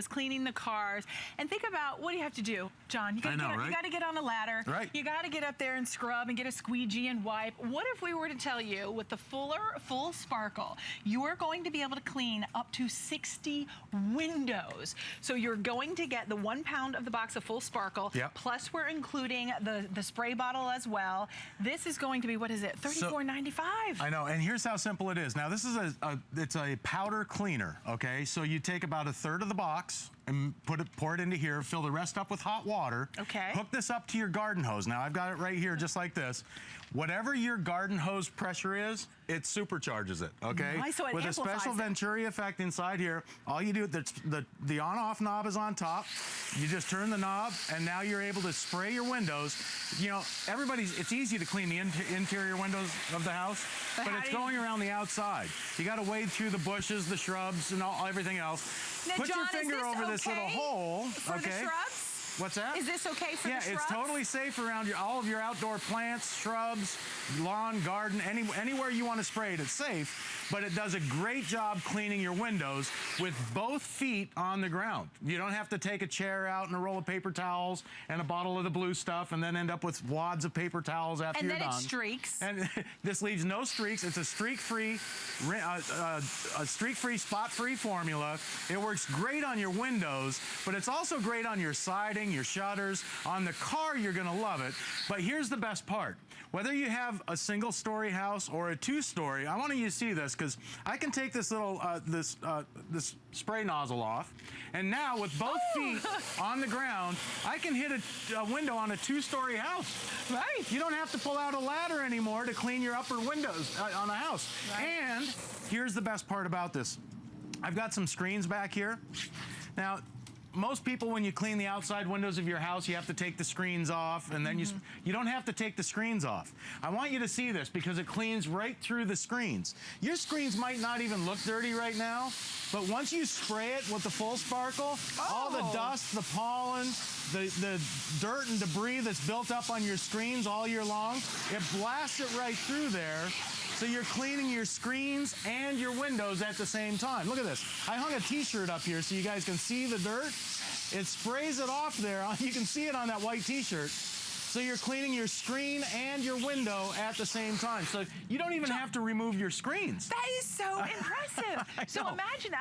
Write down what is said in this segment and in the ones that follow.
cleaning the cars, and think about what do you have to do, John? You gotta get on a ladder. Right. You gotta get up there and scrub and get a squeegee and wipe. What if we were to tell you with the full sparkle, you are going to be able to clean up to 60 windows. So you're going to get the 1 pound of the box of full sparkle, plus we're including the spray bottle as well. This is going to be, what is it, $34.95. I know, and here's how simple it is. Now this is it's a powder cleaner, okay? So you take about 1/3 of the box and pour it into here, fill the rest up with hot water. Okay. Hook this up to your garden hose. Now I've got it right here just like this. Whatever your garden hose pressure is, it supercharges it, okay? Nice, so it with a special Venturi effect inside here, all you do, the on-off knob is on top. You just turn the knob, and now you're able to spray your windows. You know, it's easy to clean the interior windows of the house, but it's going around the outside. You gotta wade through the bushes, the shrubs, and everything else. Now, Put John, your finger over this little hole, for the shrubs? What's that? Is this okay for the shrubs? Yeah, it's totally safe around all of your outdoor plants, shrubs, lawn, garden, anywhere you want to spray it, it's safe. But it does a great job cleaning your windows with both feet on the ground. You don't have to take a chair out and a roll of paper towels and a bottle of the blue stuff and then end up with wads of paper towels after you're done. And then it streaks. And this leaves no streaks. It's a streak-free, spot-free formula. It works great on your windows, but it's also great on your siding, your shutters. On the car, you're gonna love it. But here's the best part. Whether you have a single-story house or a two-story, I want you to see this because I can take this little this spray nozzle off, and now with both feet on the ground, I can hit a window on a two-story house. Right. You don't have to pull out a ladder anymore to clean your upper windows on a house. Right. And here's the best part about this. I've got some screens back here. Now, most people, when you clean the outside windows of your house, you have to take the screens off, and then you don't have to take the screens off. I want you to see this because it cleans right through the screens. Your screens might not even look dirty right now, but once you spray it with the full sparkle, all the dust, the pollen, the dirt and debris that's built up on your screens all year long, it blasts it right through there. So you're cleaning your screens and your windows at the same time. Look at this. I hung a t-shirt up here so you guys can see the dirt. It sprays it off there. You can see it on that white t-shirt. So you're cleaning your screen and your window at the same time. So you don't even have to remove your screens. That is so impressive. So imagine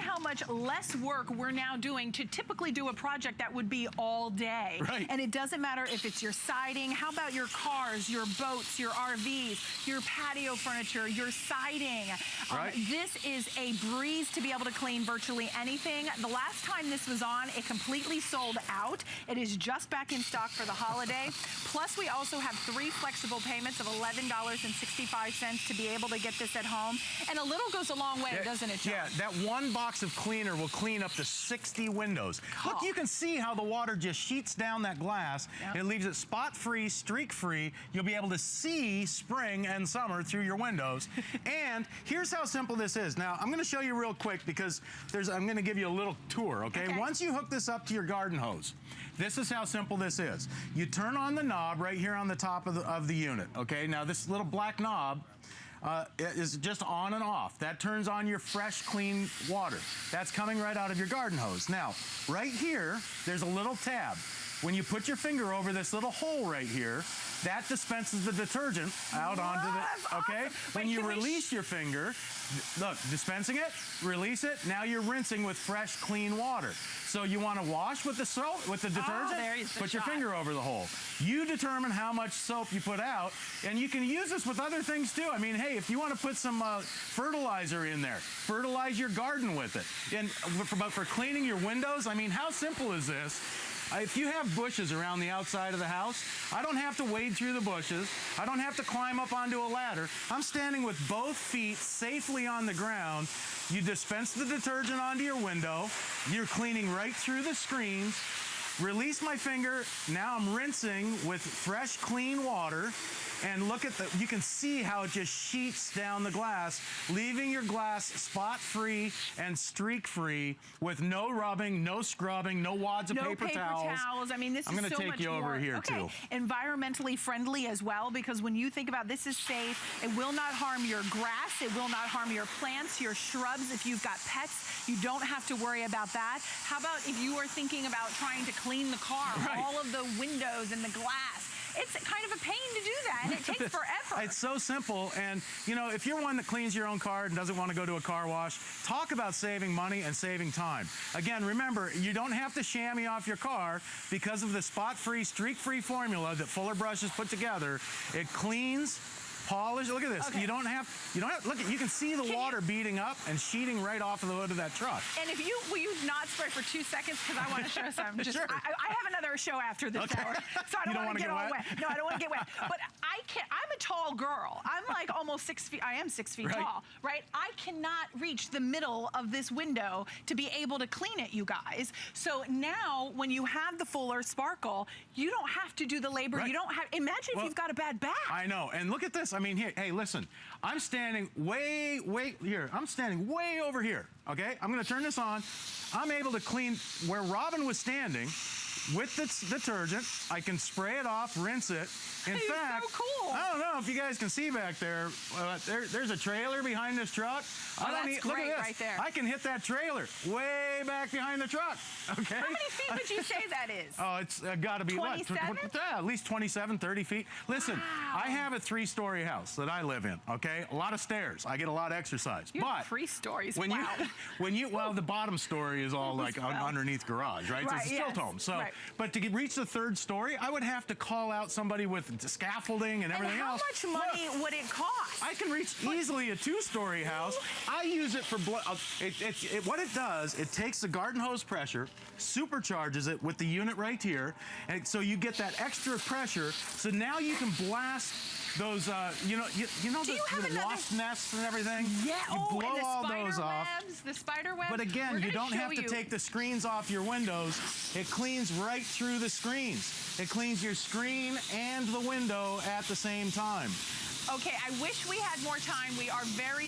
how much less work we're now doing to typically do a project that would be all day. Right. And it doesn't matter if it's your siding, how about your cars, your boats, your RVs, your patio furniture, your siding. Right. This is a breeze to be able to clean virtually anything. The last time this was on, it completely sold out. It is just back in stock for the holiday. Plus, we also have 3 flexible payments of $11.65 to be able to get this at home. And a little goes a long way, doesn't it, John? Yeah, that 1 box of cleaner will clean up to 60 windows. Look, you can see how the water just sheets down that glass. It leaves it spot-free, streak-free. You'll be able to see spring and summer through your windows. And here's how simple this is. Now, I'm going to show you real quick because I'm going to give you a little tour, okay? Once you hook this up to your garden hose, this is how simple this is. You turn on the knob right here on the top of the unit, okay? Now, this little black knob is just on and off. That turns on your fresh, clean water. That's coming right out of your garden hose. Now, right here, there's a little tab. When you put your finger over this little hole right here, that dispenses the detergent out onto the, okay? When you release your finger, look, dispensing it, release it, now you're rinsing with fresh, clean water. So you want to wash with the soap, with the detergent, put your finger over the hole. You determine how much soap you put out, and you can use this with other things too. I mean, hey, if you want to put some fertilizer in there, fertilize your garden with it. And but for cleaning your windows, I mean, how simple is this? If you have bushes around the outside of the house, I don't have to wade through the bushes. I don't have to climb up onto a ladder. I'm standing with both feet safely on the ground. You dispense the detergent onto your window. You're cleaning right through the screens. Release my finger. Now I'm rinsing with fresh, clean water. And look at you can see how it just sheets down the glass, leaving your glass spot-free and streak-free with no rubbing, no scrubbing, no wads of paper towels. I mean, this is so much more. I'm going to take you over here, too. Environmentally friendly as well, because when you think about this is safe, it will not harm your grass, it will not harm your plants, your shrubs. If you've got pets, you don't have to worry about that. How about if you are thinking about trying to clean the car, all of the windows and the glass? It's kind of a pain to do that, and it takes forever. It's so simple, and you know, if you're one that cleans your own car and doesn't want to go to a car wash, talk about saving money and saving time. Again, remember, you don't have to chamois off your car because of the spot-free, streak-free formula that Fuller Brushes put together. It cleans, polish. Look at this. Okay. You don't have, look, you can see the water beating up and sheeting right off of the hood of that truck. And if will you not spray for 2 seconds, because I want to show some. Sure. I have another show after this hour, so I don't want to get all wet. No, I don't want to get wet. But I can't, I'm a tall girl. I'm like almost 6 feet, I am 6 feet tall, right? I cannot reach the middle of this window to be able to clean it, you guys. So now, when you have the Fuller Sparkle, you don't have to do the labor. You don't have, imagine if you've got a bad back. I know, and look at this. I mean, here, hey, listen, I'm standing way here. I'm standing way over here, okay? I'm gonna turn this on. I'm able to clean where Robin was standing with the detergent. I can spray it off, rinse it. In fact, so cool. I don't know if you guys can see back there. There's a trailer behind this truck. Oh, that's look great at this. right there. I can hit that trailer way back behind the truck. Okay. How many feet would you say that is? Oh, it's got to be 27? at least 27, 30 feet. Listen, I have a 3-story house that I live in. Okay, a lot of stairs. I get a lot of exercise. You but have 3 stories. When you well, the bottom story is all like underneath garage, right? So it's a stilt home. So, but to reach the 3rd story, I would have to call out somebody with scaffolding and everything else. How much money would it cost? I can reach easily a 2-story house. I use it for what it does, it takes the garden hose pressure, supercharges it with the unit right here, and so you get that extra pressure. So now you can blast those, you know the wasp nests and everything. Yeah. You blow and the all spider those off. webs, the spider webs. But again, you don't have to take the screens off your windows. It cleans right through the screens. It cleans your screen and the window at the same time. Okay, I wish we had more time. We are very